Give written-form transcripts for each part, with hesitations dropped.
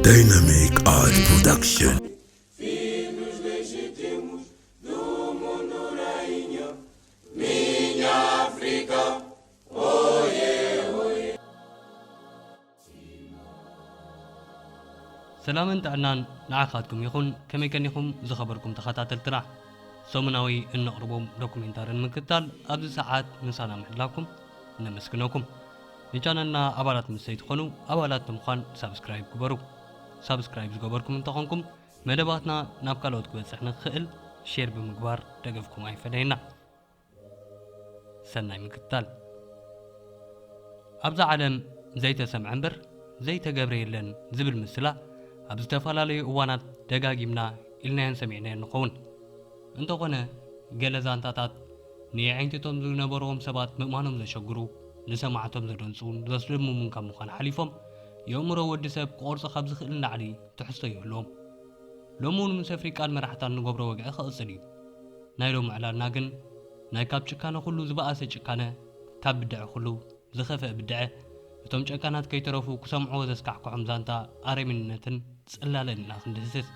Dynamic Art Production. Filhos legítimos do mundo rainha, minha África, oye, oye. سلامن تعنان نعاقاتكم يخون كما كان يخون زخبركم تخطاتلتنا سومناوي نقربهم دوكيومنتارن مكتال أبز ساعات نسانا محلاكم نمسكنوكم نجاننا أبالات مسيت خونو أبالات تمخان سابسكرايب كبرو سابسكرايب زغبركم انتخونكم مدباتنا نابكالوت كبسحنا خئل شير بمقبار تقفكم أي فدينا سناي مكتال أبز عالم زيت سمعنبر زيت جبريلن زبل مسلا أبز تفلالي وانات دقاقيمنا إلنا سمعنا نقون انتو قنا جلزان تاتات نيعينتتهم ذو نبروهم سبات مؤمانهم زشقرو نسمعتهم زرنسون زسلموا من كم مخان حليفهم يومرو ودسب قرص خبز خلنا علي تحسوا يهلهم لومون من سفري كان مرحتان نقبرو وقع خاصلي نايلوم على ناقن ناي كاب شكانا خلو زبقاسة شكانا كاب بدع خلو زخفة بدعه بتوم شكانات كي تروفو كسمعو زسكعكو عمزانتا آري مننتن تسألالن ناخن دسس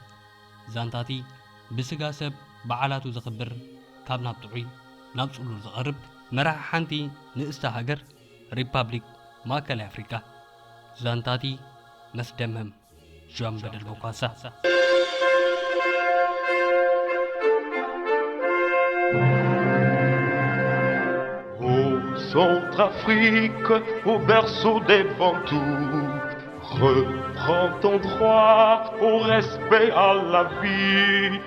زانتاتي بسقاسب بعالاتو زخبر كاب نابطعي نابسولو زغرب مرح حانتي نقستا هاجر ريبابليك ماكل أفريكا زانتاتي مسدمهم جوان بدل بوكاسا Centrafrique, au berceau des Bantous, reprends ton droit au respect à la vie.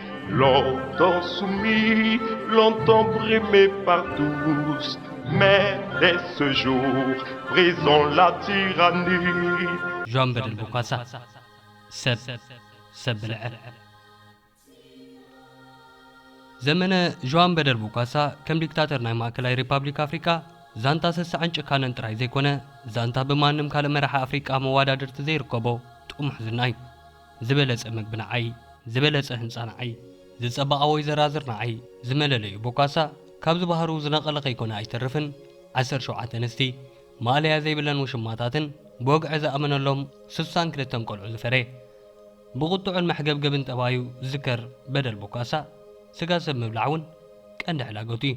Longtemps soumis, longtemps brimé par tous, mais dès ce jour, brisons la tyrannie. جوان بدل بوكاسا سب العر زمن جوان بدل بوكاسا كم ديكتاتر ناي ماكلاي ريبابليك أفريكا زانتا سسعن شكانن تراي زيكونا زانتا بمانم كالا مرحا أفريكا موادادر تزيركبو تقوم حزناي زبلس أمك بنعي زبلس أهنسان عي زصبا أوي زرازرنا عي زمللي بوكاسا كابز بحرو زنقلق يكونا يترفن 10 نستي ماليا زي بلن وشماتاتن بوق عزا أمن اللهم سسان كرتم قلعو زفري بغطو المحقب قبن تبايو ذكر بدل بوكاسا سقاسب مبلعون كأن علاقوتي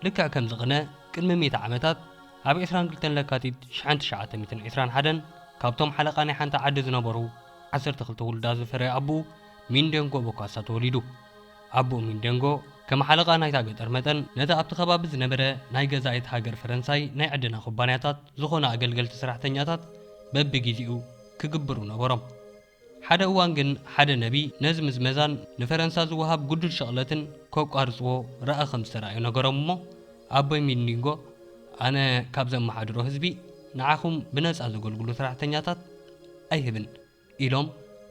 لكا كم زغنا كلمة 100 عامتات هابي إسران قلتن لكاتيد شحنت شعاتة 200 حدن كابتوم حلقاني حانتا عدد نبرو 10 ولدا زفري أبو ميندنغو بوكاسا توليدو أبو ميندنغو كما حلقانا يتاقت أرمتن نتا أبتخبا بزنبرة ناي غزايت هاجر فرنساي ناي عدنا خبانياتات زخونا أقلقل تسرحتنياتات ببقيزيو كقبرو نبرم حدا اوانجن حدا نبي نزم زمزان نفرنسا زوهاب قدر شغلتن كوك أرزو رأى 5 رأي نقرمو أبوي ميندنغو أنا كابزم محادرو هزبي نعاكم بناس أزوغلقلو سرحتنياتات أي هبن إلوم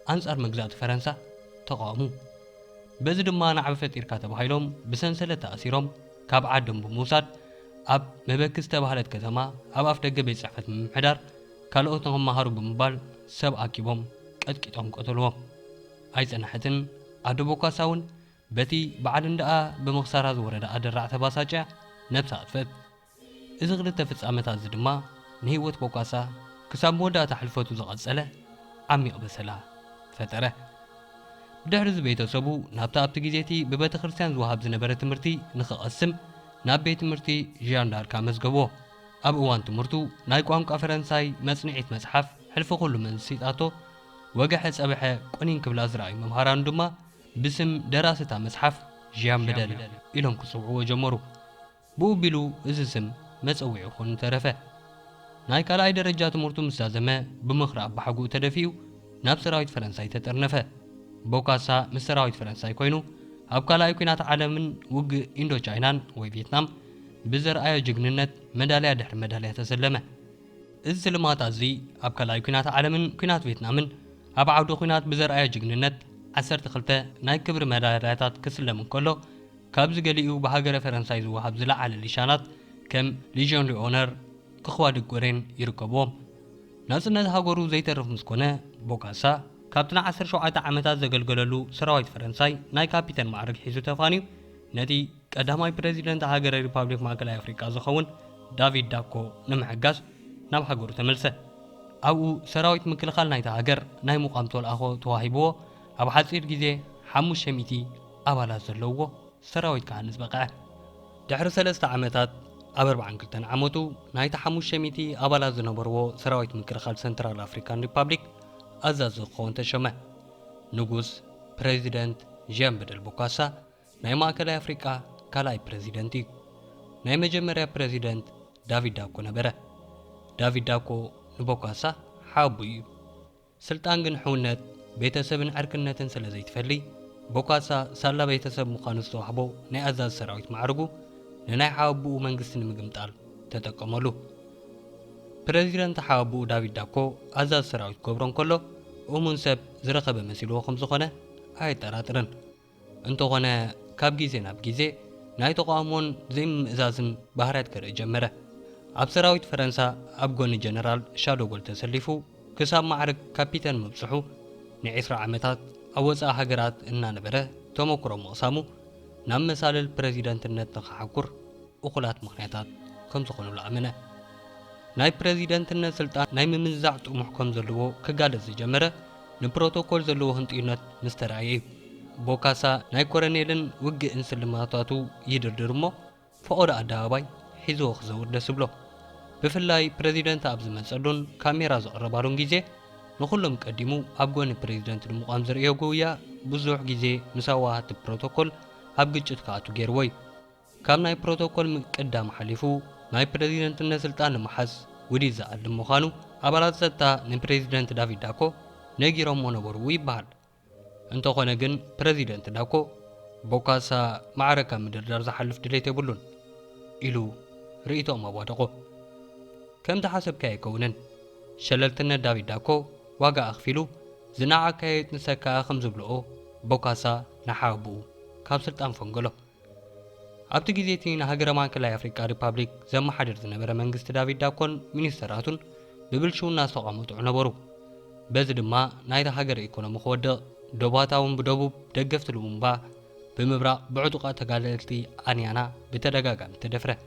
أنصار مجزات فرنسا تقامو بزد ما نعرفت إركات بهايلوم بسنسلة تأثيرهم كاب عدم بموساد أب مبكس تبهالت كتما أب أفتق بيت صحفة محدار كالوتهم مهارو بمبال سب أكيبهم كتكتهم قتلوهم أي سنحتن أدو بوكاساون بتي بعد اندقا بمخسارة زورة أدرع تباساجة نفسها أطفت إذا غلت تفت أمتا زدما نهيوت بوكاسا كساب مودا تحلفوتو زغاد سألة عمي أبسلا فتره بدحرز بيتسبو نابتا أبتجيزيتي ببيت خرسان زوهاب زنبرة تمرتي نخقسم ناب بيت تمرتي جيان دار كامز قبوه أب اوان تمرتو نايقوان كافرنساي مصنعيت مزحف حلفو كل من سيطاتو وقحس أبحى قنين كبل أزرعي ممهاران دما باسم دراسة مزحف جيان بدل إلهم كسوعو وجمرو بو بيلو إزسم مسوعي خون ترفه نايكال أي درجات مرتو مستازمة بمخراب بحقو تدفيو ناب سراويت فرنساي تترنفه بوكاسا مستراويت فرنساي كوينو أبكالا يكونات عالمن وق إندو تشاينان وفيتنام بزر آيو جغننت مدالية دحر مدالية تسلمة السلمات أزي أبكالا يكونات عالمن كونات فيتنامن أبعودو كونات بزر آيو جغننت 10 ناي كبر مدالياتات كسلمن كله كابز قليقو بحاقر فرنساي زوهاب زلع على الليشانات كم ليجون لأونر كخواد القرين يركبوهم ناسنات هاقورو زي ترف مسكونة بوكاسا كابتن 10 عامتات زغلغللو سراويت فرنساي ناي كابيتان معرق حيزو تفانيو نتي قداماي بريزيدنت هاجر ريبابليك ماكل أفريقيا زخون دافيد داكو نمحقاس ناب هاقورو تملسه أو سراويت مكلخال نايتا هاجر ناي مقامتو الأخو تواهيبو أبو حصير جيزي حموش شميتي أبالا زلوو سراويت كهانز بقع دحر 3 عامتات أب 42 عامتو نايتا حموش شميتي أبالا زنبرو سراويت مكلخال سنترال أفريكان ريبابليك أزاز خون تشمه نغوس بريزيدنت جيان بدل بوكاسا ناي ماكلاي أفريكا كالاي بريزيدنتي ناي مجمريا بريزيدنت دافيد داكو نبره دافيد داكو نبوكاسا حابو سلطان جن حونت بيتسبن عركنتن سلازي تفلي بوكاسا سالا بيتسب مخانستو حبو ناي أزاز سراويت معرقو ناي حابو منغستن مقمتال تتقملو بريزيدنت حابو دافيد داكو أزاز سراويت كوبرون كله ومنسب زرقب مسيلو خمسو خونه أي تراترن انتو خونه كاب جيزي ناب جيزي ناي تقامون زي مئزازن بحرات كره جمره أب سراويت فرنسا أب قوني جنرال شادو قول تسليفو كساب معرك كابيتان مبسحو نعيسر عمتات أوزا هاجرات إنا نبره توموكرو مقسامو نام مثال البريزيدنت النت نخحكور وقلات مخنياتات كم سخونو الأمنة ناي بريزيدنت النت سلطان ناي ممزعت ومحكم زلوو كقالز جمره نبروتوكول زلوو هنطيونات مسترعيه بوكاسا ناي كورنيلن وقع انسلماتاتو يدردرمو فقود أداباي حيزو خزور دسبلو بفلاي بريزيدنت أبز منسلون كاميرا زقربالون جيزي نخلهم قدمو أبقون بريزيدنت المقام زرئيو قويا بزوح جيزي مساواهات بروتوكول أبقجت كاتو جيروي كام ناي بروتوكول مقدام حليفو ناي بريزيدنت النسلطان محس ودي زعل مخانو أبالات ستا نبريزيدنت دافيد داكو نيجيرو مونوبرو يبال انتو خونجن بريزيدنت داكو بوكاسا معركة مدردار زحلف دليتي بلون إلو رئيتو مبادقو كم تحسب كاي كونن شللتنا دافيد داكو واقع أخفيلو زناعة كايت نسكا خمزبلو بوكاسا نحابو كاب سلطان فنقلو أبتو جيزيتين هاجر ماكلاي أفريكا ريبابليك زم حدر زنبرا منغست دافيد داكون مينيستراتون ببلشو الناس تقامو عنبرو بزد ما نايتا هاجر إيكونومي خود دوباتاون بدوبوب دقفت الومبا بمبرا بعدقا تقاللتي أنيانا بتدقاقا متدفره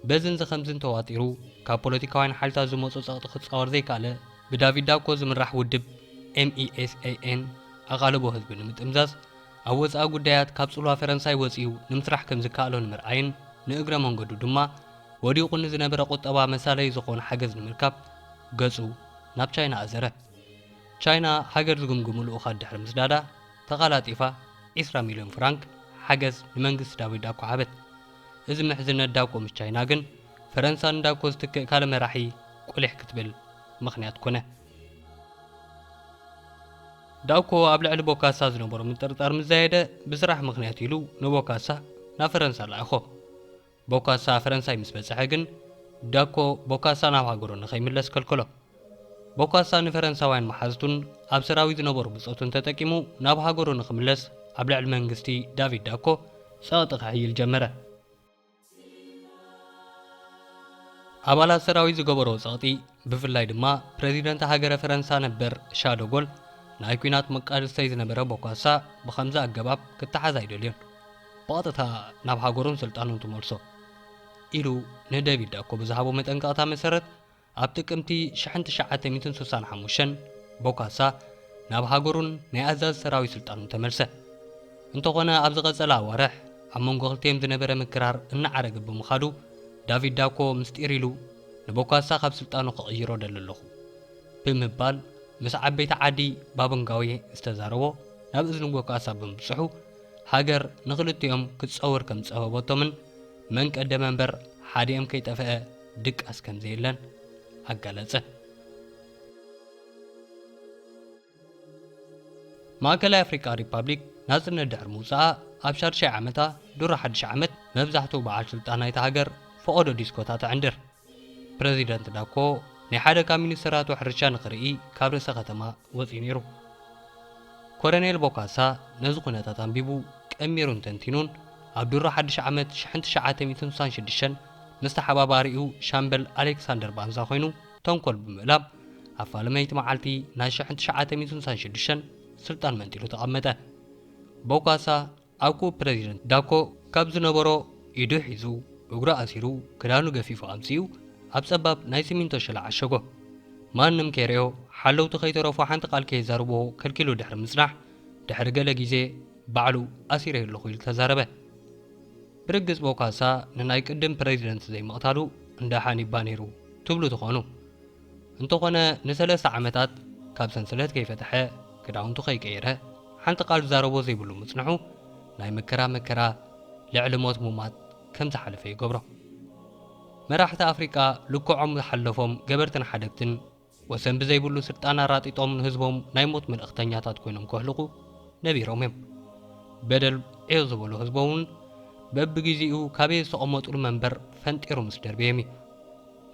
بزن زخمزن تواتيرو كابوليتيكاوين حالتا زموصو ساقتخط صور زي كاله بدافيد داكو زمرح ودب MESAN أغالبو هزبو نمتمزاز أوز أقو دايات كابسولوا فرنساي وزيو نمسرح كم زكالون مرعين نقرا منقدو دما وديو قلن زنبرا قطبا مسالي زقون حاجز نمركاب قزو ناب چاينا أزره چاينا حاجر زقمقمو لأخاد دحر مزدادا تقالات إفا 10 مليون فرانك حاجز نمنقس دافيد داكو عبت إذا محزنة داكو مش چاينا جن فرنسا نداكو استك كالمة راحي قوليح كتبل مخنيات كونه داكو قبل على بوكاسا زنبرو من ترطار مزايدة بسرح مخنيات يلو نبوكاسا نا فرنسا لأخو بوكاسا فرنسا يمسبسح جن داكو بوكاسا ناوهاقرو نخيم اللس كالكولو بوكاسا نفرنسا وين محازتون أبسراوي زنبرو بسوتون تتاكيمو ناوهاقرو نخيم اللس قبل على المنغستي دافيد داكو ساطق حي الجمرة أبالا سراوي زغبرو ساطي بفلاي دما بريزيدنت هاجر فرنسا نبر شادو غول نايكوينات مقادستي زنبره بوكاسا بخمزة أقباب كتحازاي دوليون باطتا ناب هاجرون سلطانون تمولسو إلو ندافيد داكو بزهابو متنقاطا مسرت أبتكمتي شحنت شعاتي ميتن سوسان حموشن بوكاسا ناب هاجرون نيازاز سراوي سلطانون تملسه انتو غنا أبزغزلا ورح أمون غلطيم زنبره مكرار إن عرق بمخادو دافيد داكو مستيريلو نبوكاسا خاب سلطانو قيرو دللخو بمبال مس عبيت عادي بابنغاوي استزارو ناب إذن بوكاسا بمصحو هاجر نغلطيهم كتصور كم تصوبوتو من قدم منبر حاديهم كيتفق دك أسكن زيلن أقالتسه ماكلا أفريكا ريبابليك نازلنا دحر موسى أبشار شي عمتا دور حدش عمت مبزحتو بعال سلطانا يتهاجر فقودو ديسكوتات عندر بريزيدنت داكو نحادا كامينيستراتو حرشان قرئي كابرسا ختما وزينيرو كورنيل بوكاسا نزقنا تنبيبو كأميرون تنتينون عبدالله حدش عمت شحنت شعاتي ميتن سانشدشن مستحبا باريو شامبل ألكساندر بانزا خوينو تنقل بمقلاب أفالميت معالتي ناشحنت شعاتي ميتن سانشدشن سلطان منتيلو تقمته بوكاسا أوكو بريزيدنت داكو كابز نبرو إيدو حيزو اغرا أسيرو كدانو غفيفو أمسيو أبسبب ناي سيمينتو شلع عشقو ማንም ከሪዮ ሓለውቱ ከይተረፉ ሓንቲ ቃል ከይዛርቦ ከልኪሉ ድሕሪ ምጽናሕ ድሕሪ ገለ ግዜ ባዕሉ ኣሲረ ኣለኹ ኢሉ ተዛረበ። ብርግጽ ቦካሳ ንናይ ቅድም ፕሬዚደንት ዘይምቕታሉ እንዳ ሓኒባ ነይሩ ትብሉ ትኾኑ። እንተኾነ ን3 ዓመታት ካብ ሰንሰለት ከይፈትሐ ክዳውንቱ ከይቀየረ ሓንቲ ቃል ዛረቦ ዘይብሉ ምጽንሑ ናይ መከራ ልዕሊ ሞት ሙማት ከም ዝሓለፈ ይገብሮ። መራሕቲ ኣፍሪቃ ልክዖም ዝሓለፎም ገበርትን ሓደግትን ወሰን ብዘይብሉ ስልጣን ኣራጢጦም ንህዝቦም ናይ ሞት መልእኽተኛታት ኮይኖም ከህልቑ ነቢሮም እዮም። በደል ዕዮ ዝበሉ ህዝቦምን በብግዚኡ ካበይ ዝተቐመጡሉ መንበር ፈንጢሩ ምስ ደርብየም እዩ።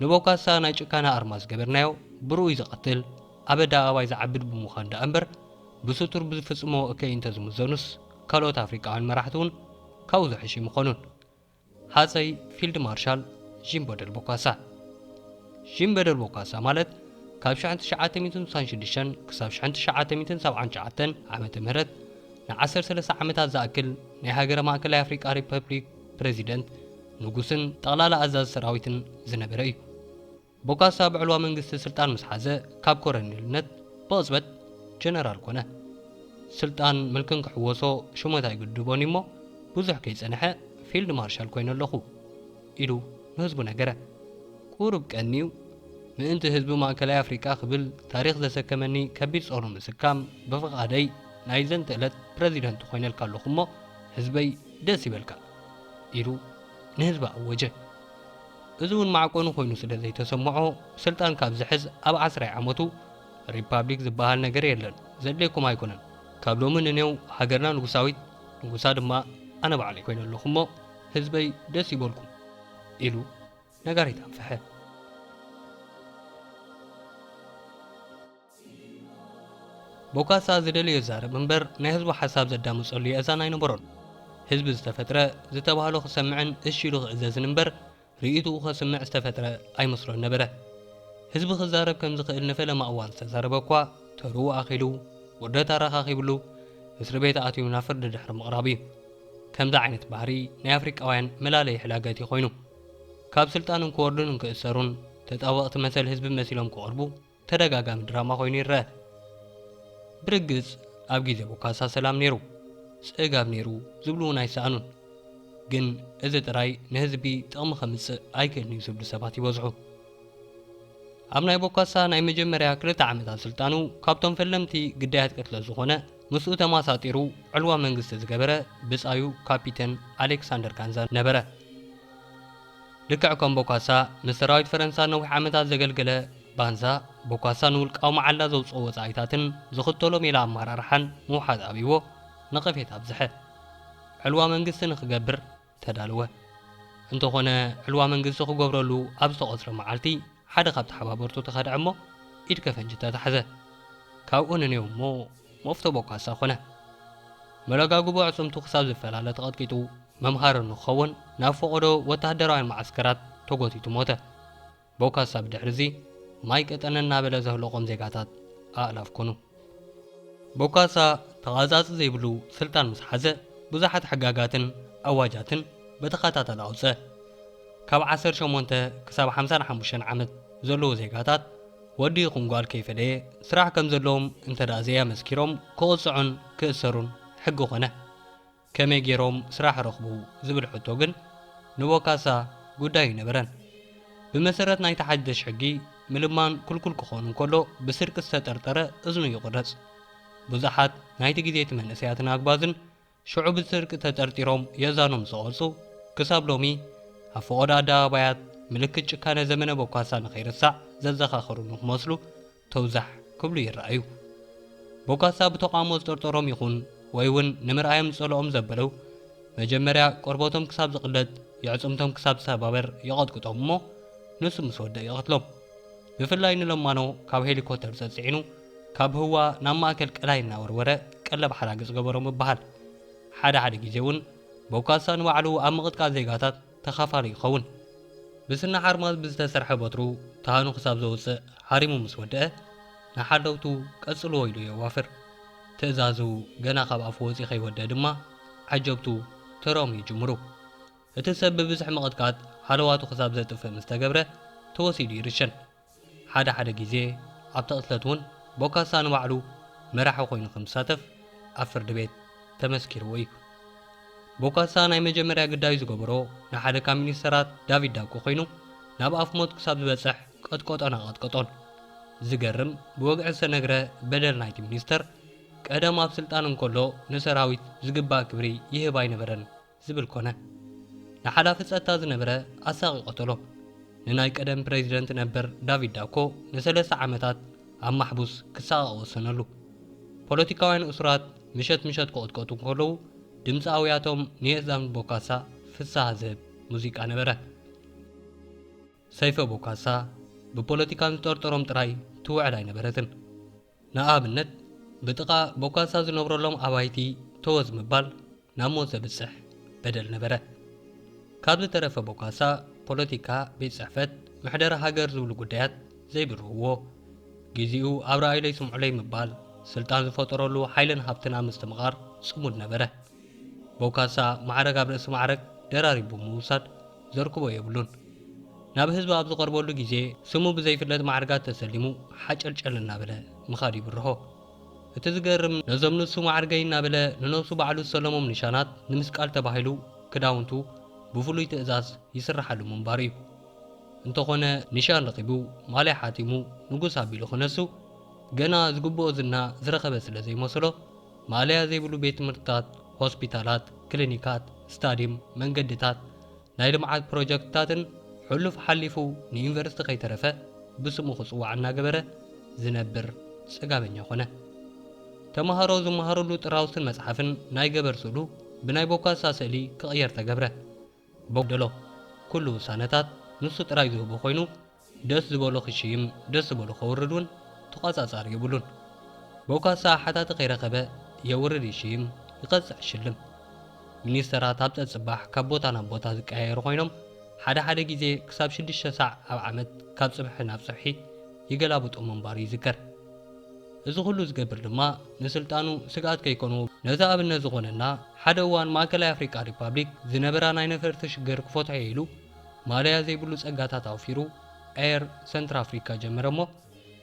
ንቦካሳ ናይ ጭካና ኣርማ ዝገበርናዮ ብሩኡይ ዝቐትል ኣበዳ ኣባይ ዝዓብድ ብምዃን ዳ እምበር ብስቱር ብዝፍጽሞ እከይ እንተ ዝምዘኑስ ካልኦት ኣፍሪቃውያን መራሕቲ እውን ካብኡ ዝሕሽ ምኾኑን። ሃፀይ ፊልድ ማርሻል ጂን በደል ቦካሳ። ጂን በደል ቦካሳ ማለት ካብ 1966 ክሳብ 1979 ዓመተ ምህረት ን13 ዓመታት ዝኣክል ናይ ሃገረ ማእከላይ ኣፍሪቃ ሪፐብሊክ ፕሬዚደንት ንጉስን ጠቕላላ ኣዛዝ ሰራዊትን ዝነበረ እዩ። ቦካሳ ብዕልዋ መንግስቲ ስልጣን ምስ ሓዘ ካብ ኮረኔልነት ብቕፅበት ጀነራል ኮነ። ስልጣን ምልክን ክሕወሶ ሽሞታ ይግድቦን እሞ ብዙሕ ከይጸንሐ ፊልድ ማርሻል ኮይኑ ኣለኹ ኢሉ ንህዝቡ ነገረ። ቁሩብ ቀኒዩ ምእንቲ ህዝቢ ማእከላይ ኣፍሪቃ ክብል ታሪክ ዘሰከመኒ ከቢድ ጾሩ ምስካም ብፍቓደይ ናይ ዘንቲ ዕለት ፕሬዚደንት ኮይነልካ ኣለኹ እሞ ህዝበይ ደስ ይበልካ ኢሉ ንህዝቢ ኣወጀ። እዚ እውን ማዕቆኑ ኮይኑ ስለ ዘይተሰምዖ ስልጣን ካብ ዝሕዝ ኣብ 10 ዓመቱ ሪፐብሊክ ዝበሃል ነገር የለን ዘድልየኩም ኣይኮነን ካብ ሎሚ ንኔው ሃገርና ንጉሳዊት ንጉሳ ድማ ኣነ ባዕለይ ኮይኑ ኣለኹ እሞ ህዝበይ ደስ ይበልኩም ኢሉ ነጋሪት ኣንፈሐ። ቦካሳ ዝደልዮ ዛረብ እምበር ናይ ህዝቡ ሓሳብ ዘዳምጸሉ የእዛን ኣይነበሮን። ህዝቢ ዝተፈጥረ ዝተባህሎ ክሰምዕን እሺ ኢሉ ክእዘዝን እምበር ርኢቱኡ ከስምዕ ዝተፈጥረ ኣይመስሎን ነበረ። ህዝቢ ክዛረብ ከም ዝኽእል ንፈለማ እዋን ዝተዛረበ እኳ ተርኡ ኣኺሉ ውደታ ረኻኺብሉ እስሪ ቤት ኣትዩ ናብ ፍርዲ ድሕሪ ምቕራብ እዩ። ከምዚ ዓይነት ባህሪ ናይ ኣፍሪቃውያን መላለይ ሕላገት ኮይኑ ካብ ስልጣንን ክወርዱን ክእሰሩን ተጣወቕቲ መሰል ህዝቢ መሲሎም ክቐርቡ ተደጋጋሚ ድራማ ኮይኑ ይረአ። ብርግጽ ኣብ ግዜ ቦካሳ ሰላም ነይሩ ጽጋብ ነይሩ ዝብሉ እውን ኣይሰኣኑን። ግን እዚ ጥራይ ንህዝቢ ጥቕሚ ከምፅእ ኣይክእልን እዩ ዝብሉ ሰባት ይበዝሑ። ኣብ ናይ ቦካሳ ናይ መጀመርያ 2 ዓመታት ስልጣኑ ካብቶም ፈለምቲ ግዳያት ቅትለ ዝኾነ ምስኡ ተማሳጢሩ ዕልዋ መንግስቲ ዝገበረ ብጻዩ ካፒተን ኣሌክሳንደር ጋንዛ ነበረ። ልክዕ ከም ቦካሳ ምስ ሰራዊት ፈረንሳ ነዊሕ ዓመታት ዘገልገለ ባንዛ ቦካሳ ንውልቃዊ መዓላ ዘውፅኦ ወፃኢታትን ዝኽተሎ ሜላ ኣመራርሓን ምውሓጥ ኣብይዎ ነቐፌት ኣብዝሐ። ዕልዋ መንግስቲ ንክገብር ተዳልወ። እንተኾነ ዕልዋ መንግስቲ ክገብረሉ ኣብ ዝተቆፅረ መዓልቲ ሓደ ካብ ተሓባበርቱ ተኸድዐ እሞ ኢድ ከፈንጂ ተታሕዘ። ካብኡ ንኔው እሞ መፍቶ ቦካሳ ኮነ። መለጋግቦ ዕፅምቱ ክሳብ ዝፈላለ ተቐጥቂጡ መምሃር ንክኸውን ናብ ፈቐዶ ወታደራውያን ማዓስከራት ተጎቲቱ ሞተ። ቦካሳ ብድሕሪዚ ማይ ቀጠነ እናበለ ዘህለቆም ዜጋታት ኣእላፍ ኮኑ። ቦካሳ ተቓጻፂ ዘይብሉ ስልጣን ምስ ሓዘ ብዙሓት ሕጋጋትን ኣዋጃትን በተኸታተል ኣውፅአ። ካብ 18 ክሳብ 55 ዓመት ዘለዉ ዜጋታት ወዲ ይኹን ጓል ከይፈለየ ስራሕ ከም ዘለዎም እንተዳእዘያ መስኪሮም ክቕፅዑን ክእሰሩን ሕጊ ኾነ። ከመይ ገይሮም ስራሕ ረኽቡ ዝብል ሕቶ ግን ንቦካሳ ጉዳይ ይነበረን። ብመሰረት ናይ ተሓደሽ ሕጊ ምልማን ኩልኩል ክኾኑ እንከሎ ብስርቂ ዝተጠርጠረ እዝኑ ይቑረጽ። ብዙሓት ናይቲ ግዜት መንእሰያትን ኣግባዝን ሽዑ ብስርቂ ተጠርጢሮም የእዛኖም ዝቐልጹ ክሳብ ሎሚ ኣብ ፈቐዶ ኣደባባያት ምልክት ጭካነ ዘመነ ቦካሳ ንኸይርሳዕ ዘዘኻኽሩ ንክመስሉ ተውዛሕ ክብሉ ይረኣዩ። ቦካሳ ብተቃውሞ ዝጠርጠሮም ይኹን ወይ እውን ንምርኣዮም ዝጸልኦም ዘበለው መጀመርያ ቆርቦቶም ክሳብ ዝቕለጥ የዕፅምቶም ክሳብ ዝተባበር ይቐጥቅጦም እሞ ንሱ ምስ ወደእ ይቐትሎም። ብፍላይ ንለማኖ ካብ ሄሊኮፕተር ዘጽዒኑ ካብ ህዋ ናብ ማእከል ቀላይ እናወርወረ ቀለብ ሓራግጽ ገበሮም ይበሃል። ሓደ ግዜ እውን ቦካሳ ንባዕሉ ኣብ ምቕጥቃጥ ዜጋታት ተኻፋሊ ይኸውን። ብስና ሓርማዝ ብዝተሰርሐ በትሩ ተሃኑ ክሳብ ዘውፅእ ሓሪሙ ምስ ወደአ ንሓለውቱ ቀጽልዎ ኢሉ የዋፍር። ትእዛዙ ገና ካብ ኣፉ ወፂ ከይወደአ ድማ ዓጀብቱ ተሮም ይጅምሩ። እቲ ሰብ ብብዝሕ ምቕጥቃጥ ሃለዋቱ ክሳብ ዘጥፍእ ምስ ተገብረ ተወሲዱ ይርሸን። ሓደ ግዜ ኣብ ተቕትለትውን ቦካሳ ንባዕሉ መራሒ ኮይኑ ከምሳተፍ ኣብ ፍርዲ ቤት ተመስኪርዎ እዩ። ቦካሳ ናይ መጀመርያ ግዳዩ ዝገበሮ ንሓደ ካብ ሚኒስተራት ዳቪድ ዳኮ ኮይኑ ናብ ኣፍ ሞት ክሳብ ዝበፅሕ ቀጥቆጦን ኣቐጥቆጦን። ዝገርም ብወግዒ ዝተነግረ በደል ናይቲ ሚኒስተር ቀደም ኣብ ስልጣን እንከሎ ንሰራዊት ዝግባእ ክብሪ ይህብ ኣይነበረን ዝብል ኮነ። ንሓላፊ ፀጥታ ዝነበረ ኣሳቒ ቆተሎ። ንናይ ቀደም ፕሬዚደንት ነበር ዳቪድ ዳኮ ን3 ዓመታት ኣብ ማሕቡስ ክሳቐቕ ወሰነሉ። ፖለቲካውያን እስራት ምሸት ክቕጥቀጡ እንከለዉ ድምፃውያቶም ንየዛም ቦካሳ ፍሳሃ ዝህብ ሙዚቃ ነበረ። ሰይፈ ቦካሳ ብፖለቲካን ዝጠርጠሮም ጥራይ ትውዕል ኣይነበረትን። ንኣብነት ብጥቓ ቦካሳ ዝነብረሎም ኣባይቲ ተወዝ ምባል ናብ ሞት ዘብፅሕ በደል ነበረ። ካብ ዝተረፈ ቦካሳ ፖለቲካ፣ ቤት ጽሕፈት፣ ምሕደራ ሃገር ዝብሉ ጉዳያት ዘይብርህዎ፣ ግዚኡ ኣብ ረኣይለይ ስምዑለይ ምባል ስልጣን ዝፈጠረሉ ሓይልን ሃብትን ኣብ ምስትምቓር ጽሙድ ነበረ። ቦካሳ ማዕረግ ኣብ ርእሲ ማዕረግ ደራሪቡ ምውሳድ ዘርክቦ የብሉን። ናብ ህዝቢ ኣብ ዝቐርበሉ ግዜ ስሙ ብዘይፍለጥ ማዕረጋት ተሰሊሙ ሓጨልጨል እናበለ ምኻድ ይብርሆ። እቲ ዝገርም ነዞም ንሱ ማዕርገይ እናበለ ንነብሱ ባዕሉ ዝሰለሞም ኒሻናት ንምስቃል ተባሂሉ ክዳውንቱ ብፍሉይ ትእዛዝ ይስራሓሉ ምንባር እዩ። እንተኾነ ኒሻን ረኺቡ ማልያ ሓቲሙ ንጉስ ኣቢሉ ክነሱ ገና ዝግብኦ ዝና ዝረኸበ ስለ ዘይመስሎ ማልያ ዘይብሉ ቤት ትምህርትታት፣ ሆስፒታላት፣ ክሊኒካት፣ ስታዲየም፣ መንገድታት፣ ናይ ልምዓት ፕሮጀክትታትን ሕሉፍ ሓሊፉ ንዩኒቨርስቲ ከይተረፈ ብስሙ ክጽዋዕ እናገበረ ዝነብር ጽጋበኛ ኾነ። ተምሃሮ ዝመሃሩሉ ጥራውስትን መጽሓፍን ናይ ገበር ስእሉ ብናይ ቦካሳ ስእሊ ክቕየር ተገብረ። ቦደሎ ኩሉ ውሳነታት ንሱ ጥራይ ዝህቦ ኮይኑ ደስ ዝበሎ ክሽይም ደስ ዝበሎ ከውርድውን ተቋጻጻሪ የብሉን። ቦካሳ ሓታቲ ከይረኸበ የውርድ ይሽይም ይቐጽዕ ሽልም። ሚኒስተራት ኣብ ፀጽባሕ ካብ ቦታ ናብ ቦታ ዝቀያየሩ ኮይኖም ሓደ ግዜ ክሳብ 6 ሰዓት ኣብ ዓመት ካብ ጽብሒ ናብ ጽብሒ ይገላብጡ ምንባር ይዝከር። እዚ ኩሉ ዝገብር ድማ ንስልጣኑ ስጋት ከይኮኑ ነዚ ኣብነት ዝኾነና ሓደ እዋን ማእከላይ ኣፍሪቃ ሪፓብሊክ ዝነበራ ናይ ነፈርቲ ሽግር ክፈትሖ ኢሉ ማልያ ዘይብሉ ጸጋታት ኣውፊሩ ኤር ሰንትራል ኣፍሪካ ጀመረ እሞ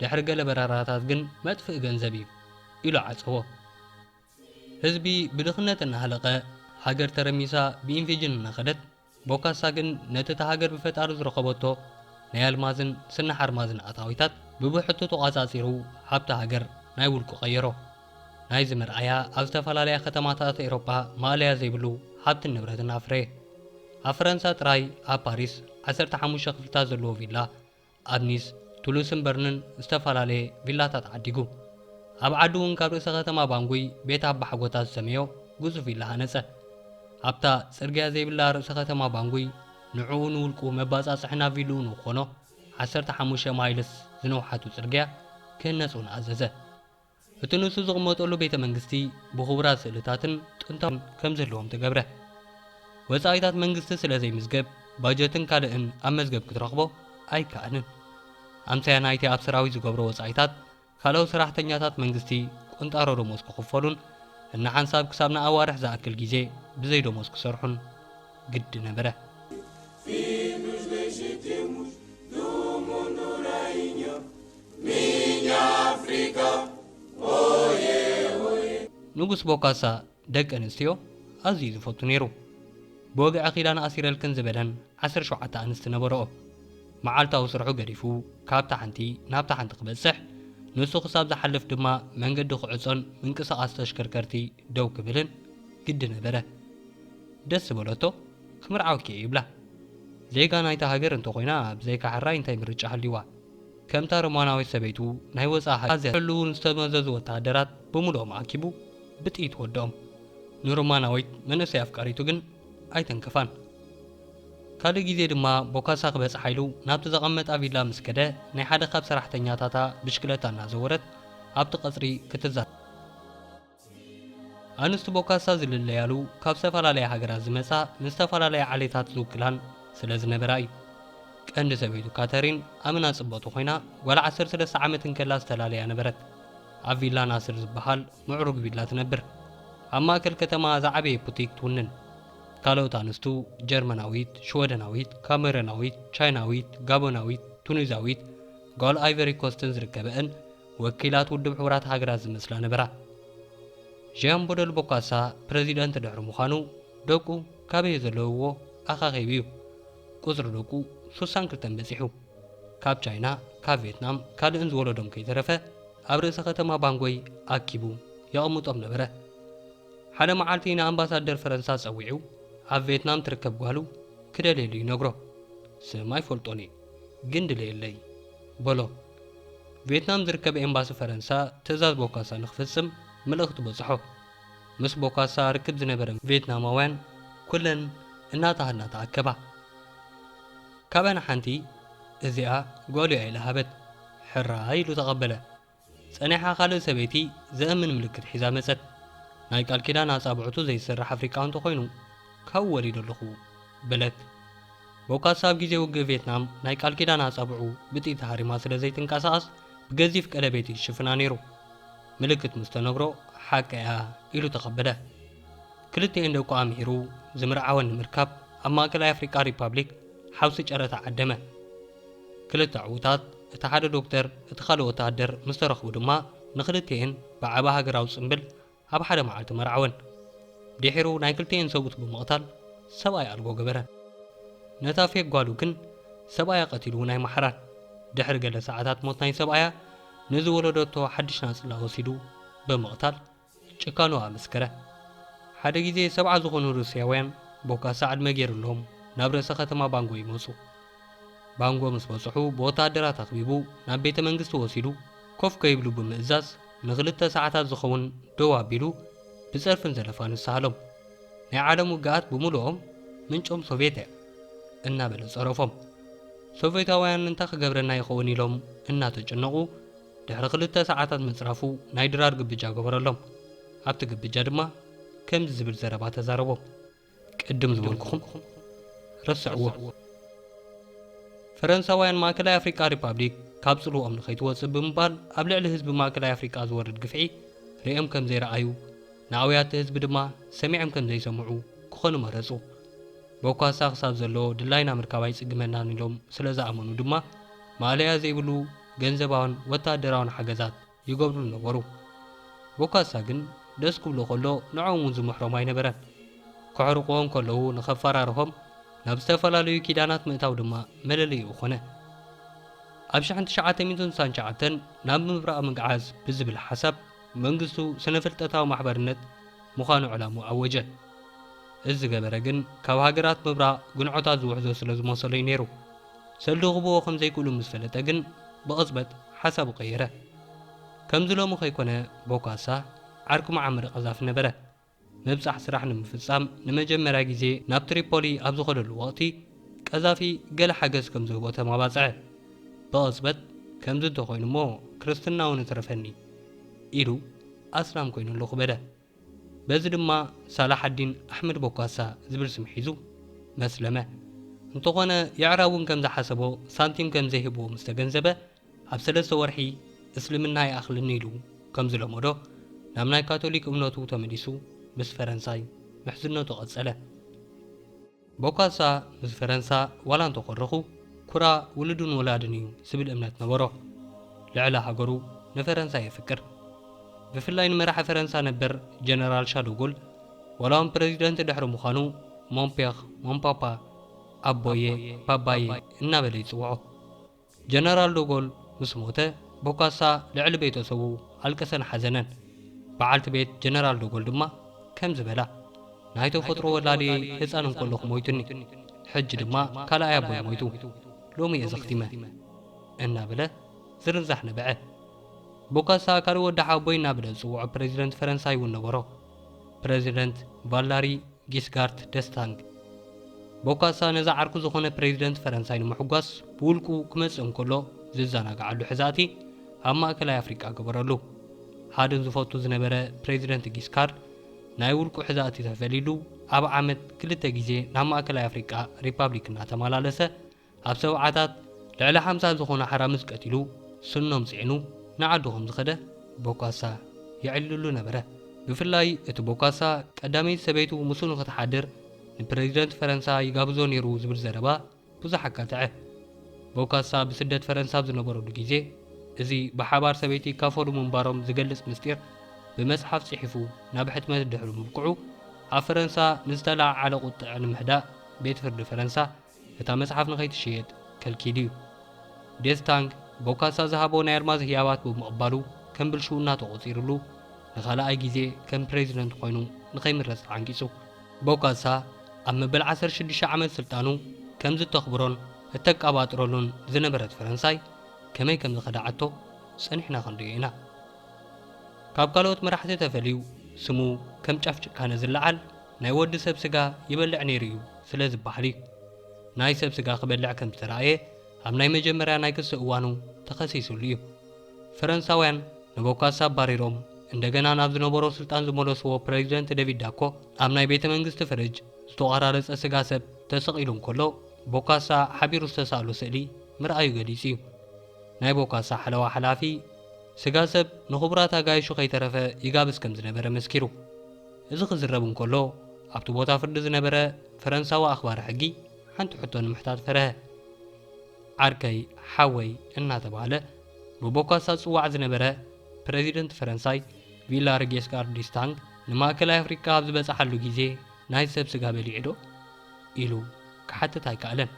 ድሕሪ ገለ በረራታት ግን መጥፍእ ገንዘብ እዩ ኢሉ ዓፀዎ። ህዝቢ ብድኽነት እናሃለቐ ሃገር ተረሚሳ ብኢንፌጅን እናኸደት ቦካሳ ግን ነቲ ሃገር ብፈጣሪ ዝረኸበቶ ናይ ኣልማዝን ስነ ሓርማዝን ኣታዊታት ብብሕቱ ተቋጻጺሩ ሃብቲ ሃገር ናይ ውልቁ ቀየሮ። ናይ ዝመርኣያ ኣብ ዝተፈላለያ ከተማታት ኤውሮጳ ማልያ ዘይብሉ ሃብትን ንብረትን ኣፍረየ። ኣብ ፈረንሳ ጥራይ ኣብ ፓሪስ 15 ክፍልታት ዘለዎ ቪላ፣ ኣብ ኒስ፣ ቱሉስን በርንን ዝተፈላለየ ቪላታት ዓዲጉ። ኣብ ዓዲ እውን ካብ ርእሰ ከተማ ባንጉይ ቤት ኣባ ሓጎታት ዝሰመዮ ግዙፍ ቪላ ሃነጸ። ኣብታ ጽርግያ ዘይብላ ርእሰ ከተማ ባንጉይ ንዕኡ ንውልቁ መባጻጽሒ ናብ ቪልኡ ንኾኖ 15 ማይልስ ዝነውሓቱ ጽርግያ ክህነጹን ኣዘዘ። እቲ ንሱ ዝቕመጠሉ ቤተ መንግስቲ ብኽቡራት ስእልታትን ጥንታውን ከም ዘለዎም ተገብረ። ወፃኢታት መንግስቲ ስለ ዘይምዝገብ ባጀትን ካልእን ኣብ መዝገብ ክትረኽቦ ኣይከኣልን። ኣምሳያ ናይቲ ኣብ ሰራዊት ዝገብሮ ወፃኢታት ካልኦት ሰራሕተኛታት መንግስቲ ቁንጣሮ ደሞዝ ክኽፈሉን እናሓንሳብ ክሳብ ንኣዋርሕ ዝኣክል ግዜ ብዘይ ደሞዝ ክሰርሑን ግዲ ነበረ። Filhos legítimos do mundo rainha, minha África, oye, oye. ንጉስ ቦካሳ ደቂ ኣንስትዮ ኣዝዩ ዝፈቱ ነይሩ። ብወግዒ ኺዳን ኣሲረልክን ዝበለን 17 ኣንስቲ ነበረኦ። መዓልታዊ ስርሑ ገዲፉ ካብታ ሓንቲ ናብታ ሓንቲ ክበጽሕ ንሱ ክሳብ ዝሓልፍ ድማ መንገዲ ክዕጾን ምንቅስቓስ ተሽከርከርቲ ደው ክብልን ግዲ ነበረ። ደስ ዝበለቶ ክምርዓውኪ ይብላ። ዜጋ ናይታ ሃገር እንተኾይና ብዘይካ ሕራይ እንታይ ምርጫ ሃልይዋ። ከምታ ሮማናዊት ሰበይቱ ናይ ወፃኢ ሃገር ሕልውን ዝተመዘዙ ወታደራት ብምልኦም ኣኪቡ ብጥኢት ወደኦም። ንሮማናዊት መንእሰይ ኣፍቃሪቱ ግን ኣይተንከፋን። ካልእ ግዜ ድማ ቦካሳ ክበጽሕ ሓይሉ ናብቲ ዘቐመጣ ቪላ ምስ ከደ ናይ ሓደ ካብ ሰራሕተኛታታ ብሽክለታ እናዘወረት ኣብቲ ቐጽሪ ክትዛት። ኣንስቲ ቦካሳ ዝልለያሉ ካብ ዝተፈላለያ ሃገራት ዝመጻ ንዝተፈላለየ ዓሌታት ዝውክላን ስለ ዝነበራ እዩ። ቀንዲ ሰበይቱ ካተሪን ኣምና ጽበቱ ኮይና ጓል 13 ዓመት እንከላ ዝተላለያ ነበረት። ኣብ ቪላ ናስር ዝበሃል ምዕሩግ ቪላ ትነብር። ኣብ ማእከል ከተማ ዝዓበየ ቡቲክ ትውንን። ካልኦት ኣንስቱ ጀርመናዊት፣ ሽወደናዊት፣ ካሜሮናዊት፣ ቻይናዊት፣ ጋቦናዊት፣ ቱኒዛዊት፣ قال ايفري كوستن زركبئن وكيلات ودب حورات هاجرات زمسلا نبرا جيان بودل بوكاسا بريزيدنت دحر مخانو دوكو كابي زلوو اخاخيبيو قصر دوكو سوسان كرتن بزيحو كاب چاينا كاب فيتنام كالئن زولدوم كيترفه ኣብ ርእሰ ከተማ ባንጎይ ኣኪቡ የቕምጦም ነበረ ሓደ መዓልቲ ንኣምባሳደር ፈረንሳ ፀዊዑ ኣብ ቪየትናም ትርከብ ጓሉ ክደልየሉ ይነግሮ ስም ኣይፈልጦን ግን ድልየለይ በሎ ቪየትናም ዝርከብ ኤምባሲ ፈረንሳ ትእዛዝ ቦካሳ ንኽፍፅም መልእኽቲ በፅሖ ምስ ቦካሳ ርክብ ዝነበረ ቪየትናማውያን ኩለን እናታህና ተኣከባ ካብአን ሓንቲ እዚኣ ጓልያ ኢለሃበት ሕራ ኢሉ ተቐበለ ጸኒሓ ካልእ ሰበይቲ ዘእምን ምልክት ሒዛ መፀት ናይ ቃል ኪዳን ኣጻብዕቱ ዘይስራሕ ኣፍሪቃዊ እንተኾይኑ ካብ ወሊዶ ኣለኹ በለት ቦካሳ ኣብ ግዜ ውግእ ቪየትናም ናይ ቃል ኪዳን ኣጻብዑ ብጥኢቲ ሃሪማ ስለ ዘይትንቀሳቐስ ብገዚፍ ቀለቤት ይሽፍና ነይሩ ምልክት ምስ ተነግሮ ሓቀያ ኢሉ ተቐበለ ክልቲአን ደቁ ኣምሂሩ ዝምርዓወን ንምርካብ ኣብ ማእከላይ ኣፍሪቃ ሪፓብሊክ ሓውሲ ጨረታ ዓደመ ክልተ ዕዉታት እቲ ሓደ ዶክተር እቲ ካልእ ወታደር ምስ ተረኽቡ ድማ ንክልቲአን ብዓባ ሃገራዊ ጽምብል ኣብ ሓደ መዓልቲ መርዓወን ድሒሩ ናይ ክልቲአን ሰብኡት ብምቕታል ሰብኣይ ኣልጎ ገበረን ነታ ፌክ ጓሉ ግን ሰብኣያ ቀቲሉ ናይ ማሕራን ድሕሪ ገለ ሰዓታት ሞት ናይ ሰብኣያ ንዝወለደቶ ሓድሽ ናጽላ ወሲዱ ብምቕታል ጭካኑ ኣመስከረ ሓደ ግዜ 7 ዝኾኑ ሩስያውያን ቦካሳ ዓድመ ገይሩሎም ናብ ርእሰ ከተማ ባንጎ ይመፁ ባንጎ ምስ በፅሑ ብወታደራት ኣኽቢቡ ናብ ቤተ መንግስቲ ወሲዱ ኮፍ ከይብሉ ብምእዛዝ ንክልተ ሰዓታት ዝኸውን ደው ኣቢሉ ብፀርፍን ዘለፋን ይሳሃሎም ናይ ዓለም ውግኣት ብምልኦም ምንጮም ሶቪየት እያ እናበለ ፀረፎም ሶቪየታውያን እንታይ ክገብረና ይኸውን ኢሎም እናተጨነቑ ድሕሪ 2 ሰዓታት ምፅራፉ ናይ ድራር ግብጃ ገበረሎም ኣብቲ ግብጃ ድማ ከምዚ ዝብል ዘረባ ተዛረቦም ቅድም ዝበልኩኹም ረስዕዎ ፈረንሳውያን ማእከላይ ኣፍሪቃ ሪፓብሊክ ካብ ጽልኦም ንኸይትወፅእ ብምባል ኣብ ልዕሊ ህዝቢ ማእከላይ ኣፍሪቃ ዝወርድ ግፍዒ ርኦም ከም ዘይረኣዩ ንኣውያተ ህዝቢ ድማ ሰሚዖም ከም ዘይሰምዑ ክኾኑ መረፁ ቦካሳ ክሳብ ዘሎ ድላይና ምርካብ ኣይጽግመናን ኢሎም ስለ ዝኣመኑ ድማ ማልያ ዘይብሉ ገንዘባውን ወታደራውን ሓገዛት ይገብሩ ነበሩ ቦካሳ ግን ደስ ክብሎ ከሎ ንዖም እውን ዝምሕሮም ኣይነበረን ክሕርቅዎም ከለዉ ንኸፈራርሆም ናብ ዝተፈላለዩ ኪዳናት ምእታው ድማ መለለይኡ ኾነ ኣብ 1969 ናብ ምብራቕ ምግዓዝ ብዝብል ሓሳብ መንግስቱ ስነ ፍልጠታዊ ማሕበርነት ምዃኑ ዕላሙ ኣወጀ እዚ ገበረ ግን ካብ ሃገራት ምብራቕ ጉንዖታት ዝውሕዞ ስለ ዝመሰሎ እዩ ነይሩ ሰልዲ ክብዎ ከም ዘይክእሉ ምስ ፈለጠ ግን ብቕፅበት ሓሳቡ ቀየረ ከምዚ ሎሚ ከይኮነ ቦካሳ ዓርኪ መዓመሪ ቀዛፊ ነበረ መብጻሕ ስራሕ ንምፍጻም ንመጀመርያ ግዜ ናብ ትሪፖሊ ኣብ ዝኸደሉ ወቕቲ ቀዛፊ ገለ ሓገዝ ከም ዝህቦ ተማባፅዐ ብቕፅበት ከምዚ እንተኾይኑ እሞ ክርስትና እውን እትረፈኒ ኢሉ ኣስላም ኮይኑ ኣለኹ በለ በዚ ድማ ሳላሓዲን ኣሕመድ ቦካሳ ዝብል ስም ሒዙ መስለመ እንተኾነ የዕራብ እውን ከም ዝሓሰቦ ሳንቲም ከም ዘይህብዎ ምስ ተገንዘበ ኣብ 3 ወርሒ እስልምና ይኣኽልኒ ኢሉ ከም ዝለመዶ ናብ ናይ ካቶሊክ እምነቱ ተመሊሱ ምስ ፈረንሳይ ምሕዝነቱ ቐጸለ ቦካሳ ምስ ፈረንሳ ዋላ እንተኾረኹ ኩራ ውልዱን ወላድን እዩ ዝብል እምነት ነበሮ ልዕሊ ሃገሩ ንፈረንሳይ የፍቅር ብፍላይ ንመራሒ ፈረንሳ ነበር ጀነራል ሻዶጎል ወላውን ፕሬዚደንት ድሕሪ ምዃኑ ሞንፔኽ ሞንፓፓ ኣቦዬ ባባዬ እናበለ ይፅውዖ ጀነራል ዶጎል ምስ ሞተ ቦካሳ ልዕሊ ቤተሰቡ ኣልቀሰን ሓዘነን በዓልቲ ቤት ጀነራል ዶጎል ድማ ከም ዝበላ ናይ ተፈጥሮ ወላዲ ህፃን እንከለኹ ሞይቱኒ ሕጂ ድማ ካልኣይ ኣቦይ ሞይቱ ሎሚ እየ ዘኽቲመ እናበለ ዝርንዛሕ ነበዐ ቦካሳ ካልእ ወዲ ሓቦይ እናበለ ዝፅውዖ ፕሬዚደንት ፈረንሳይ እውን ነበሮ ፕሬዚደንት ቫላሪ ጊስጋርድ ደስታንግ ቦካሳ ነዛ ዓርኩ ዝኾነ ፕሬዚደንት ፈረንሳይ ንምሕጓስ ብውልቁ ክመፅእ እንከሎ ዝዘናግዓሉ ሕዛእቲ ኣብ ማእከላይ ኣፍሪቃ ገበረሉ ሓድን ዝፈቱ ዝነበረ ፕሬዚደንት ጊስካርድ ናይ ውልቁ ሕዛእቲ ተፈሊሉ ኣብ ዓመት 2 ግዜ ናብ ማእከላይ ኣፍሪቃ ሪፓብሊክ እናተመላለሰ ኣብ ሰብዓታት ልዕሊ 50 ዝኾኑ ሓራምዝ ቀቲሉ ስኖም ጽዕኑ ንዓዱ ከም ዝኸደ ቦካሳ ይዕልሉ ነበረ ብፍላይ እቲ ቦካሳ ቀዳመይቲ ሰበይቱ ምስኡ ንኽተሓድር ንፕሬዚደንት ፈረንሳ ይጋብዞ ነይሩ ዝብል ዘረባ ብዙሕ ኣጋጥዐ ቦካሳ ብስደት ፈረንሳይ ዝነበረሉ ግዜ እዚ በሓባር ሰበይቲ ካፎሉ መንባሮም ዝገልጽ ምስጢር በመጽሐፍ ጽሒፉ ናብ ሕትመት ድሕሪ ምብቅዑ ኣብ ፈረንሳ ንዝተላዓለ ቁጥዕ ንምሕዳእ ቤት ፍርዲ ፈረንሳ እታ መጽሓፍ ንኸይትሽየጥ ከልኪሉ እዩ። ዴስታንግ ቦካሳ ዝሃቦ ናይ ኣልማዝ ህያባት ብምቕባሉ ከም ብልሽውና ተቖፂሩሉ ንኻልኣይ ግዜ ከም ፕሬዚደንት ኮይኑ ንኸይምረጽ ተዓንቂጹ። ቦካሳ ኣብ መበል 16 ዓመት ስልጣኑ ከም ዝተኽብሮን እተቀባጥረሉን ዝነበረት ፈረንሳይ ከመይ ከም ዝኸዳዓቶ ጸኒሕና ክንሪኦ ኢና። ካብ ካልኦት መራሕቲ ተፈልዩ ስሙ ከም ጫፍ ጭካነ ዝለዓል ናይ ወዲ ሰብ ስጋ ይበልዕ ነይሩ እዩ ስለ ዝበሃል እዩ። ናይ ሰብ ስጋ ክበልዕ ከም ዝተረኣየ ኣብ ናይ መጀመርያ ናይ ክሲ እዋኑ ተኸሲሱሉ እዩ። ፈረንሳውያን ንቦካሳ ባሪሮም እንደገና ናብ ዝነበሮ ስልጣን ዝመለስዎ ፕሬዚደንት ዴቪድ ዳኮ ኣብ ናይ ቤተ መንግስቲ ፍርጅ ዝተቆራረጸ ስጋ ሰብ ተሰቒሉ እንከሎ ቦካሳ ሓቢሩ ዝተሳእሉ ስእሊ ምርኣዩ ገሊጹ እዩ። ናይ ቦካሳ ሓለዋ ሓላፊ ስጋ ሰብ ንኽቡራት ኣጋይሹ ከይተረፈ ይጋብስ ከም ዝነበረ መስኪሩ። እዚ ክዝረብ እንከሎ ኣብቲ ቦታ ፍርዲ ዝነበረ ፈረንሳዊ ኣኽባሪ ሕጊ ሓንቲ ሕቶ ንምሕታት ፈረኸ። ዓርከይ ሓወይ እናተባሃለ ብቦካሳ ጽዋዕ ዝነበረ ፕሬዚደንት ፈረንሳይ ቪላር ጌስካር ዲስታንግ ንማእከላይ ኣፍሪካ ኣብ ዝበፅሓሉ ግዜ ናይ ሰብ ስጋ በሊዑ ዶ ኢሉ ክሓትት ኣይከኣለን።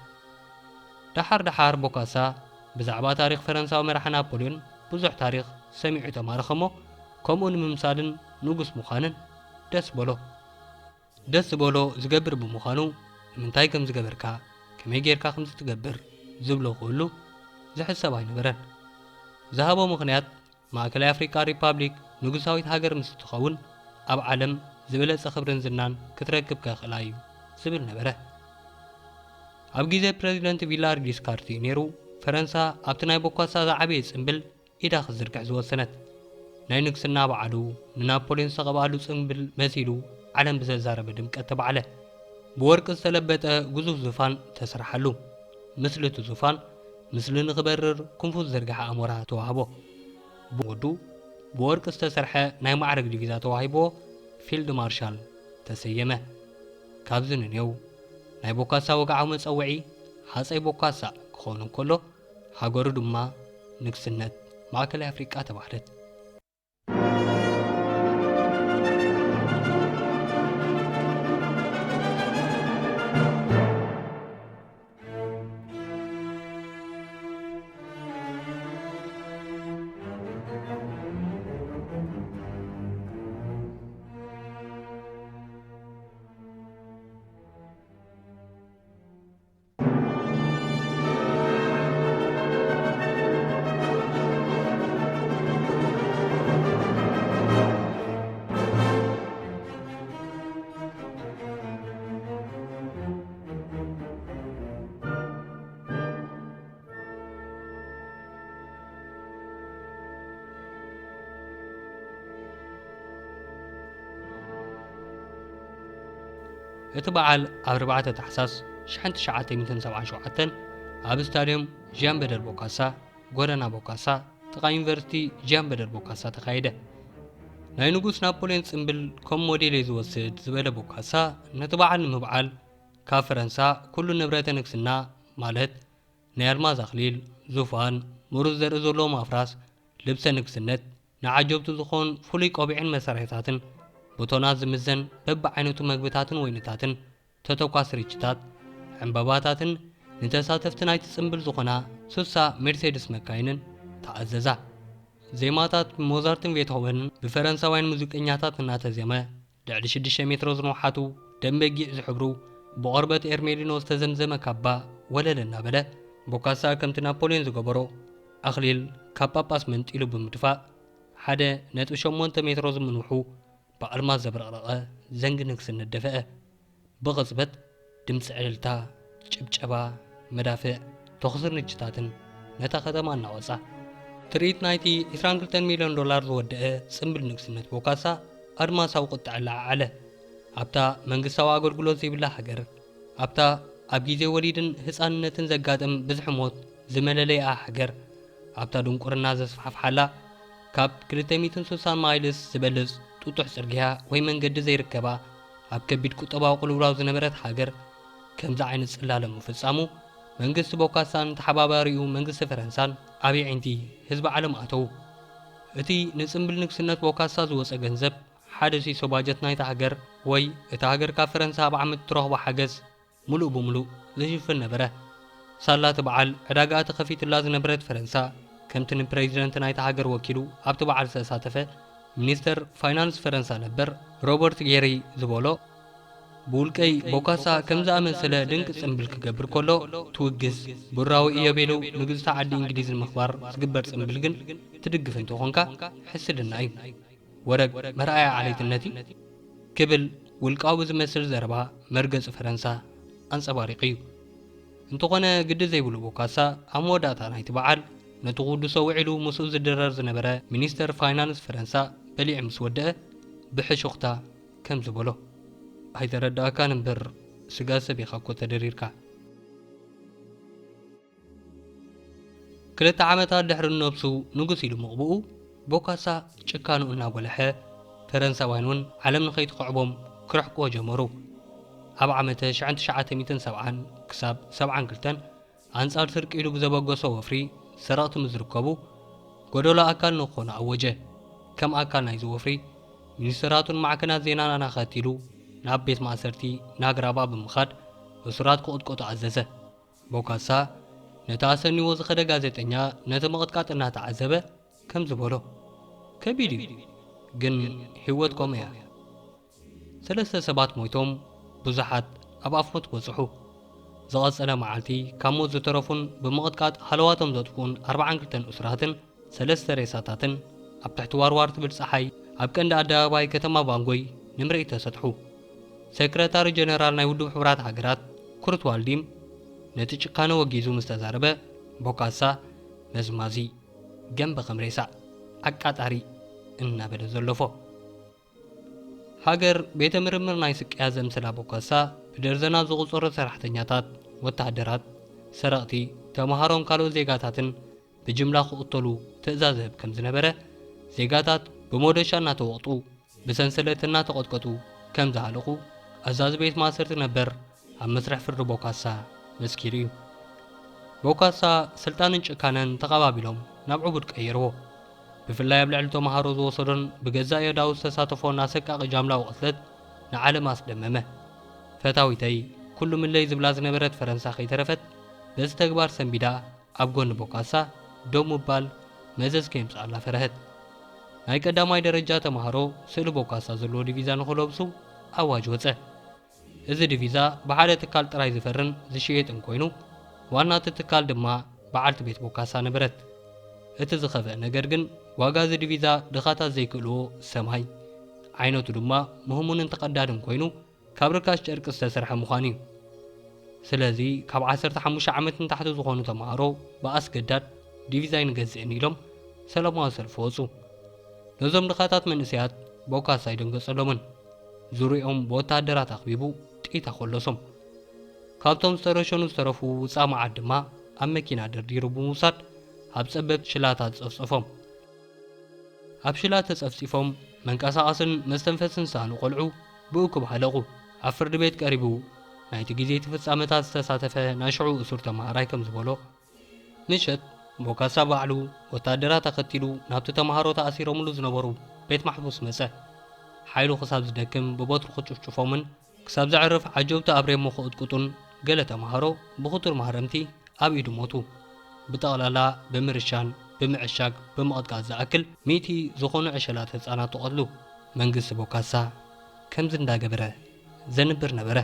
ድሓር ቦካሳ ብዛዕባ ታሪክ ፈረንሳዊ መራሒ ናፖሊዮን ብዙሕ ታሪክ ሰሚዑ ተማረኸ እሞ ከምኡ ንምምሳልን ንጉስ ምዃንን ደስ በሎ ዝገብር ብምዃኑ ንምንታይ ከም ዝገበርካ ከመይ ጌርካ ከም ዝትገብር ዝብሎ ኩሉ ዝሕሰብ ኣይነበረን። ዝሃቦ ምኽንያት ማእከላይ ኣፍሪካ ሪፓብሊክ ንጉሳዊት ሃገር ምስ ትኸውን ኣብ ዓለም ዝበለጸ ክብርን ዝናን ክትረክብ ከኽእላ እዩ ዝብል ነበረ። ኣብ ግዜ ፕሬዚደንት ቪላር ጊስካርት ነይሩ ፈረንሳ ኣብቲ ናይ ቦካሳ ዝዓበየ ጽምብል ኢዳ ክዝርግሕ ዝወሰነት። ናይ ንግስና በዓሉ ንናፖሊዮን ዝተቐባሉ ጽምብል መሲሉ ዓለም ብዘዛረበ ድምቀት ተባዕለ። ብወርቂ ዝተለበጠ ግዙፍ ዙፋን ተሰራሐሉ። ምስሊ እቲ ዙፋን ምስሊ ንኽበርር ክንፉ ዝዘርግሐ ኣሞራ ተዋህቦ። ብወዱ ብወርቂ ዝተሰርሐ ናይ ማዕረግ ዲቪዛ ተዋሂቦ ፊልድ ማርሻል ተሰየመ። ካብዚ ንኔው ናይ ቦካሳ ወግዓዊ መጸውዒ ሃፀይ ቦካሳ ክኾኑ እንከሎ ሃገሩ ድማ ንግስነት ማእከላይ ኣፍሪቃ ተባህለት። እቲ በዓል ኣብ 4 ታሕሳስ 1977 ኣብ ስታድየም ዣን በደር ቦካሳ ጎደና ቦካሳ ጥቓ ዩኒቨርሲቲ ዣን በደር ቦካሳ ተኻይደ። ናይ ንጉስ ናፖሊዮን ጽምብል ከም ሞዴል ዝወስድ ዝበለ ቦካሳ ነቲ በዓል ንምብዓል ካብ ፈረንሳ ኩሉ ንብረተ ንግስና ማለት ናይ ኣልማዝ ኣኽሊል፣ ዙፋን፣ ሙሩዝ ዘርኢ ዘለዎ ማፍራስ፣ ልብሰ ንግስነት፣ ንዓጀብቱ ዝኾን ፍሉይ ቆቢዕን መሳርሒታትን ቦቶናት ዝምዘን በብዓይነቱ መግብታትን ወይንታትን ተተኳስ ርችታት ዕምበባታትን ንተሳተፍቲ ናይቲ ጽምብል ዝኾና 60 ሜርሴድስ መካይንን ተኣዘዛ። ዜማታት ሞዛርትን ቤትሆቨንን ብፈረንሳውያን ሙዚቀኛታት እናተዜመ ልዕሊ 6 ሜትሮ ዝነውሓቱ ደንበጊዕ ዝሕብሩ ብቆርበት ኤርሜሊኖ ዝተዘምዘመ ካባ ወለል እናበለ ቦካሳ ከምቲ ናፖሊዮን ዝገበሮ ኣኽሊል ካብ ጳጳስ መንጢሉ ብምድፋእ 1.8 ሜትሮ ዝምንውሑ በኣልማዝ ዘብረቕረቐ ዘንጊ ንግስነት ደፈአ። ብቕጽበት ድምፂ ዕልልታ፣ ጭብጨባ፣ መዳፍዕ፣ ተኹስ ርንጭታትን ነታ ከተማ እናወፃ ትርኢት ናይቲ $22 ሚልዮን ዝወድአ ጽምብል ንግስነት ቦካሳ ኣድማሳዊ ቁጥዕ ለዓለ። ኣብታ መንግስታዊ ኣገልግሎት ዘይብላ ሃገር፣ ኣብታ ኣብ ግዜ ወሊድን ህፃንነትን ዘጋጥም ብዙሕ ሞት ዝመለለያ ሃገር፣ ኣብታ ድንቁርና ዘስፋሕፍሓላ ካብ 260 ማይልስ ዝበልጽ ጡጡሕ ጽርግያ ወይ መንገዲ ዘይርከባ ኣብ ከቢድ ቁጠባዊ ቁልውላው ዝነበረት ሃገር ከምዚ ዓይነት ጽላለ ምፍጻሙ መንግስት ቦካሳን ተሓባባሪኡ መንግስት ፈረንሳን አብይ ዕንቲ ህዝቢ ዓለም አተው እቲ ንጽምብል ንግስነት ቦካሳ ዝወፀ ገንዘብ ሓደ ሲሶ ባጀት ናይታ ሃገር ወይ እቲ ሃገር ካብ ፈረንሳ ብዓመት ትረኽቦ ሓገዝ ሙሉእ ብሙሉእ ዝሽፍን ነበረ ሳላት በዓል ዕዳጋ ተኸፊትላ ዝነበረት ፈረንሳ ከምቲ ንፕሬዚደንት ናይታ ሃገር ወኪሉ ኣብቲ በዓል ዝተሳተፈ ሚኒስተር ፋይናንስ ፈረንሳ ነበር ሮበርት ጌሪ ዝበሎ ብውልቀይ ቦካሳ ከምዝኣመሰለ ድንቂ ጽምብል ክገብር ከሎ ትውግዝ ብራዊ እየቤሉ ንግዝቲ ዓዲ እንግሊዝ ንምኽባር ዝግበር ጽምብል ግን ትድግፍ እንትኾንካ ሕስድና እዩ ወረግ መርኣያ ዓለይትነቲ ክብል ውልቃዊ ዝመስል ዘረባ መርገጽ ፈረንሳ አንጸባሪቕ እዩ እንተኾነ ግዲ ዘይብሉ ቦካሳ ኣብ መወዳእታ ናይቲ በዓል ነቲ ቅዱሶ ውዒሉ ምስኡ ዝድረር ዝነበረ ሚኒስተር ፋይናንስ ፈረንሳ በሊዕ ምስ ወድአ ብሕሹኽታ ከም ዝበሎ ኣይተረዳእካን እምበር ስጋ ሰብ ኢኻ እኮ ተደሪርካ ክልተ ዓመታት ድሕሪ ነብሱ ንጉስ ኢሉ ምቕብኡ ቦካሳ ጭካኑ እናጎልሐ ፈረንሳውያን እውን ዓለም ንኸይትኽዕቦም ክርሕቅዎ ጀመሩ ኣብ ዓመተ 1970 ክሳብ 72 አንጻር ስርቂ ኢሉ ብዘበገሶ ወፍሪ ሰረቕቲ ምዝርከቡ ጎደሎ ኣካል ንኾነ ኣወጀ ከም ኣካል ናይዚ ወፍሪ ሚኒስትራቱን ማዕከናት ዜናን ኣናኸቲሉ ናብ ቤት ማእሰርቲ ናግራባ ብምኻድ እስራት ክቕጥቅጡ ኣዘዘ ቦካሳ ነታ ኣሰኒዎ ዝኸደ ጋዜጠኛ ነቲ መቕጥቃጥ እናተዓዘበ ከም ዝበሎ ከቢድ እዩ ግን ህይወት ቆመ እያ ሰለስተ ሰባት ሞይቶም ብዙሓት ኣብ ኣፍሞት በፅሑ ዝቐፀለ መዓልቲ ካብ ሞት ዝተረፉን ብምቕጥቃጥ ሃለዋቶም ዘጥፉን 42 እስራትን 3 ሬሳታትን ኣብ ትሕቲ ዋርዋር ትብል ፀሓይ ኣብ ቀንዲ ኣደባባይ ከተማ ባንጎይ ንምርኢት ተሰጥሑ ሴክሬታሪ ጀነራል ናይ ውድብ ሕብራት ሃገራት ኩርት ዋልዲም ነቲ ጭካነ ወጊዙ ምስ ተዛረበ ቦካሳ መዝማዚ ገንበ ከም ሬሳ ኣቃጣሪ እናበለ ዘለፎ ሃገር ቤተ ምርምር ናይ ስቅያ ዘምስላ ቦካሳ ብደርዘና ዝቑፀሩ ሰራሕተኛታት ወታደራት ሰረቕቲ ተማሃሮም ካልኦት ዜጋታትን ብጅምላ ክቕተሉ ትእዛዝ ዝህብ ከም ዝነበረ ዜጋታት ብሞደሻ እናተወቕጡ ብሰንሰለት እናተቐጥቀጡ ከም ዝሃለኹ ኣዛዚ ቤት ማእሰርቲ ነበር ኣብ መስርሕ ፍርዲ ቦካሳ መስኪር እዩ ቦካሳ ስልጣንን ጭካነን ተቐባቢሎም ናብ ዕቡድ ቀይርዎ ብፍላይ ኣብ ልዕሊ ተማሃሮ ዝወሰዶን ብገዛእ የዳው ዝተሳተፎን ኣሰቃቂ ጃምላዊ ቅትለት ንዓለም ኣስደመመ ፈታዊተይ ኩሉ ምለይ ዝብላ ዝነበረት ፈረንሳ ከይተረፈት በዚ ተግባር ሰንቢዳ ኣብ ጎኒ ቦካሳ ደው ምባል መዘዝ ከየምፅኣላ ፈረህት ናይ ቀዳማይ ደረጃ ተማሃሮ ስእሊ ቦካሳ ዘለዎ ዲቪዛ ንኽለብሱ ኣዋጅ ወፀ እዚ ዲቪዛ ብሓደ ትካል ጥራይ ዝፈርን ዝሽየጥን ኮይኑ ዋና እቲ ትካል ድማ በዓልቲ ቤት ቦካሳ ነበረት እቲ ዝኸፍአ ነገር ግን ዋጋ እዚ ዲቪዛ ድኻታት ዘይክእልዎ ሰማይ ዓይነቱ ድማ ምሁሙንን ተቐዳድን ኮይኑ ካብ ርካሽ ጨርቂ ዝተሰርሐ ምዃኑ እዩ ስለዚ ካብ 15 ዓመት ንታሕቲ ዝኾኑ ተማሃሮ ብኣስገዳድ ዲቪዛ ይንገዝእን ኢሎም ሰላማዊ ሰልፊ ወፁ ነዞም ድኻታት መንእሰያት ቦካሳ ይደንገጸሎምን ዙርዮኦም ብወታደራት ኣኽቢቡ ጥይት ኣኾለሶም ካብቶም ዝተረሸኑ ዝተረፉ ውፃእ መዓት ድማ ኣብ መኪና ደርዲሩ ብምውሳድ ኣብ ፀበብቲ ሽላታት ፀፍፀፎም ኣብ ሽላት ተፀፍፂፎም መንቀሳቐስን መስተንፈስን ሳኑ ቆልዑ ብእኩብ ሃለቑ ኣብ ፍርዲ ቤት ቀሪቡ ናይቲ ግዜ ፍጻመታት ዝተሳተፈ ናይ ሽዑ እሱር ተማሃራይ ከም ዝበሎ ምሸት ቦካሳ ባዕሉ ወታደራት ተኸቲሉ ናብቲ ተማሃሮ ተኣሲሮምሉ ዝነበሩ ቤት ማሕቡስ መፀ ሓይሉ ክሳብ ዝደክም ብበትሩ ክጭፍጭፎምን ክሳብ ዘዕርፍ ዓጀብቲ ኣብሬሞ ክቕጥቅጡን ገለ ተማሃሮ ብኽቱር ማህረምቲ ኣብ ኢዱ ሞቱ ብጠቕላላ ብምርሻን ብምዕሻግ ብምቕጥቃጥ ዝኣክል 100 ዝኾኑ ዕሸላት ህፃናት ተቐትሉ መንግስቲ ቦካሳ ከምዚ እንዳገበረ ዘንብር ነበረ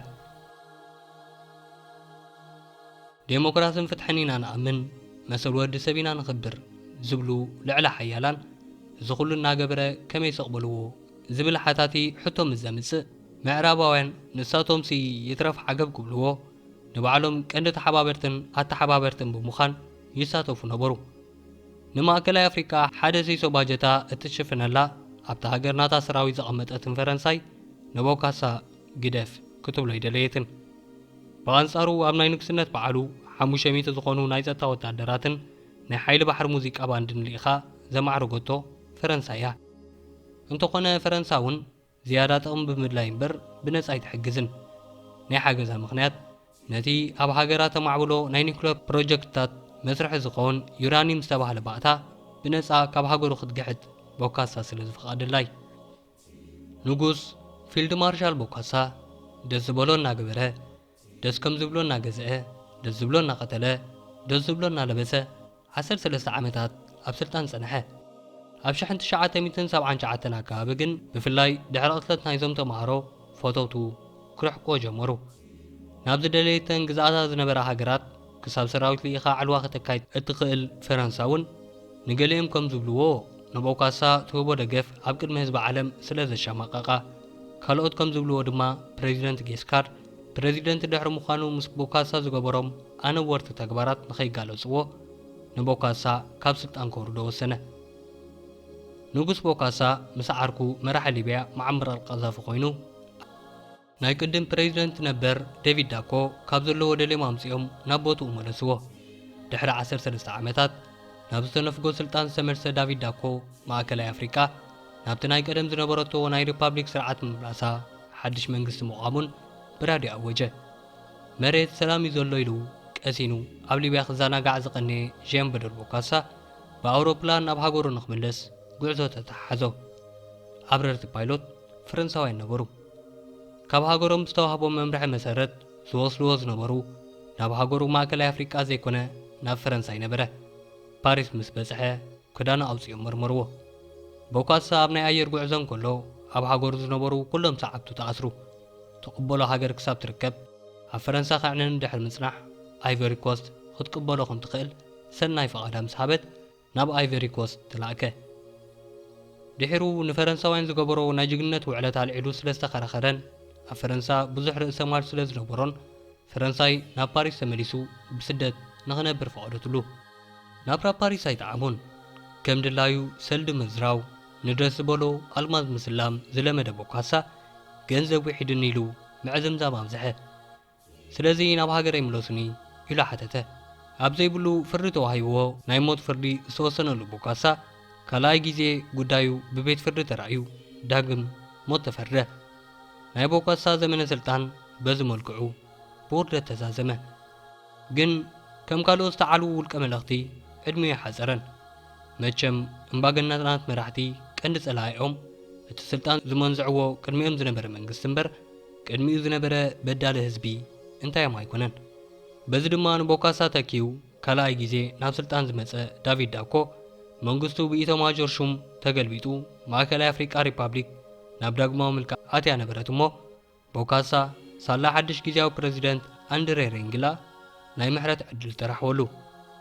ዴሞክራስን ፍትሕን ኢና ንኣምን መሰል ወዲ ሰብ ኢና ንኽብር ዝብሉ ልዕሊ ሓያላን እዚ ኩሉ እናገበረ ከመይ ሰቕበልዎ ዝብል ሓታቲ ሕቶ ምስ ዘምፅእ ምዕራባውያን ንሳቶምሲ ይትረፍ ዓገብ ክብልዎ ንባዕሎም ቀንዲ ተሓባበርትን ኣተሓባበርትን ብምዃን ይሳተፉ ነበሩ ንማእከላይ ኣፍሪካ ሓደ ሲሶ ባጀታ እትሽፍነላ ኣብታ ሃገር ናታ ሰራዊት ዘቐመጠትን ፈረንሳይ ንቦካሳ ግደፍ ክትብሎ ይደለየትን ብኣንጻሩ ኣብ ናይ ንግስነት በዓሉ 500 ዝኾኑ ናይ ጸጥታ ወታደራትን ናይ ሓይሊ ባሕሪ ሙዚቃ ባንድን ልኢኻ ዘማዕረጎቶ ፈረንሳይ እያ እንተኾነ ፈረንሳ እውን ዝያዳ ጥቕሚ ብምድላይ እምበር ብነፃ ኣይትሕግዝን ናይ ሓገዛ ምኽንያት نتي أب هاجرات معبلو نينيكلو بروجكتات مسرح زقون يورانيوم استباهل بعتا بنسعى كاب هاجرو خد جحد بوكاسا سلز فقاد اللاي نوغوس فيلد مارشال بوكاسا دز بولون ناقبره دز كم زبلون ناقزه دز زبلون ناقتله دز زبلون نالبسه 13 عامتات أب سلطان سنحه أب شحن 977 أكابة جن بفلاي دحر أطلت نايزم تمارو فوتوتو كرحكو جمرو نابد دليتن جزءات زنبرة هاجرات كسب سراوت ليخا على الوقت كايت اتقل فرنساون نقلهم كم زبلوه نبوكاسا توبو دقف أبكر مهزب عالم سلز الشماقاقا كالوت كم زبلوه دما بريزيدنت جيسكار بريزيدنت دحر مخانو مسبوكاسا زغبروم أنا ورت تكبرات نخي قالو سوو نبوكاسا كابسلت أنكور دو سنة نوغوس بوكاسا مسعركو مرح ليبيا معمر القذاف خوينو ناي قدم بريزيدنت نبر ديفيد داكو كابزلو ودلي مامسيوم نابوتو ملسوه دحر 13 عامتات نابستو نفقو سلطان سمرسة دافيد داكو ماكلاي أفريكا نابت ناي قدم زنبرتو وناي ريبابليك سرعات مبلاسا حدش منقست مقامون برادي أوجه مريت سلامي زولو يلو كأسينو قبل بيا خزانا قاعز قني جيم بدر بوكاسا بأوروبلان أبهاقورو نخملس قعزو تتحزو عبررت بايلوت فرنساوين نبرو كاب هاجرو مستوهبو ممرح مسارت زوز نبرو ناب هاجرو ماكلاي أفريكا زيكونا ناب فرنساي نبره باريس مسبسحه كدانا أوصيو مرمرو بوكاسا أبني أير قعزن كله أب هاجرو زنبرو كلهم ساعبتو تأسرو تقبلو هاجر كساب تركب فرنسا خعنن دحر مصنح ايفوري كوست خد قبلو خم تقل سناي فقادا مسحبت ناب ايفوري كوست تلاكه دحرو نفرنساوين زغبرو ناجغنت وعلتا العيدو سلسته خرخرن فرنسا بزح رأس مال سلز نبرون فرنساي ناب باريس تمليسو بسدت نغنبر فقدتلو نابرا باريس يتعامون كم دلايو سلد مزراو ندرس بولو الماز مسلام زلمه دبوكاسا ገንዘብ وحيدن يلو معزم زام زحه سلازي ناب هاجر يملوسني إلى حتته أبزي بلو فرتو هايوه نايموت فردي سوسنلو بوكاسا كلاي جيزي قدايو ببيت فرد ترايو داقم موت تفرده ناي بوكاسا زمن سلطان بزملكعو بورد تزازمه جن كم قالوا استعالو والكملختي ادمي حزرن مچم امباغناتنات مراحتي قند صلايهم السلطان زمان زعوه قدميهم زنبره منግስት እንበር قدميو زنبره بدال حزبي انتاي ما يكونن بز دما نبوكاسا تكيو كلاي غيزي ناب سلطان زمصه دافيد داكو منግስቱ بيتو ماجور شوم تغلبيتو ماكلاي افريكا ريبابليك ناب داغمو ملكا اتيا نبرتمو بوكاسا ሳላ حدش غيزياو بريزيدنت اندري رينجلا ناي محرت عدل ترحولو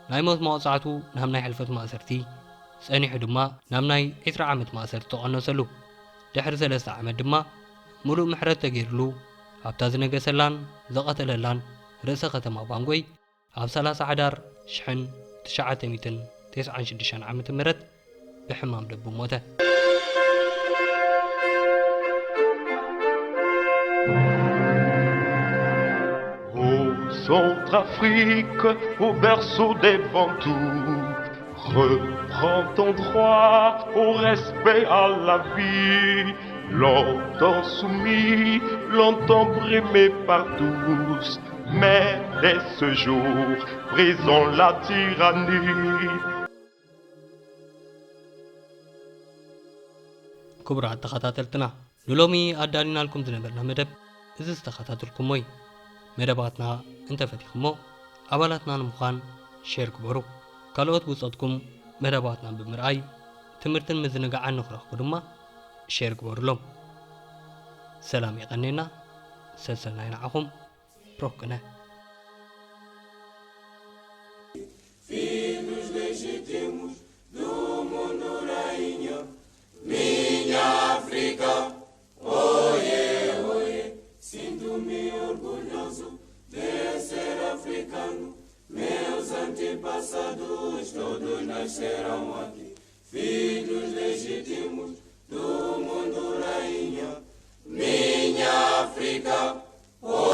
ناي موت موصعتو نام ناي حلفت ماسرتي صنيح دما نام ناي 10 عامت ماسرت تقنسلو دحر 3 عامت دما ملو محرت تغيرلو ابتا زنگسلان زقتللان رئيس ختم بانغوي اب 30 عدار شحن 996 عامت مرت بحمام دبو موته Centrafrique, au berceau des Bantous, reprends ton droit au respect à la vie. Longtemps soumis, longtemps brimé par tous, mais dès ce jour, brisons la tyrannie. كبرى تخطاتلتنا لولومي أدانينا لكم زنبرنا مدب إذا استخطاتلكم وي مدباتنا انت فتيخمو أبالاتنا نمخان شير كبرو كالوت بوصدكم مدباتنا بمرأي تمرتن مزنقع عن نخرخ قدما شير كبرو لهم سلام يغنينا سلسلنا ينعهم بروكنا Filhos legítimos do mundo rainha, minha África, oie, oie, sinto-me orgulhoso de ser africano, meus antepassados todos nasceram aqui, filhos legítimos do mundo rainha, minha África, oie.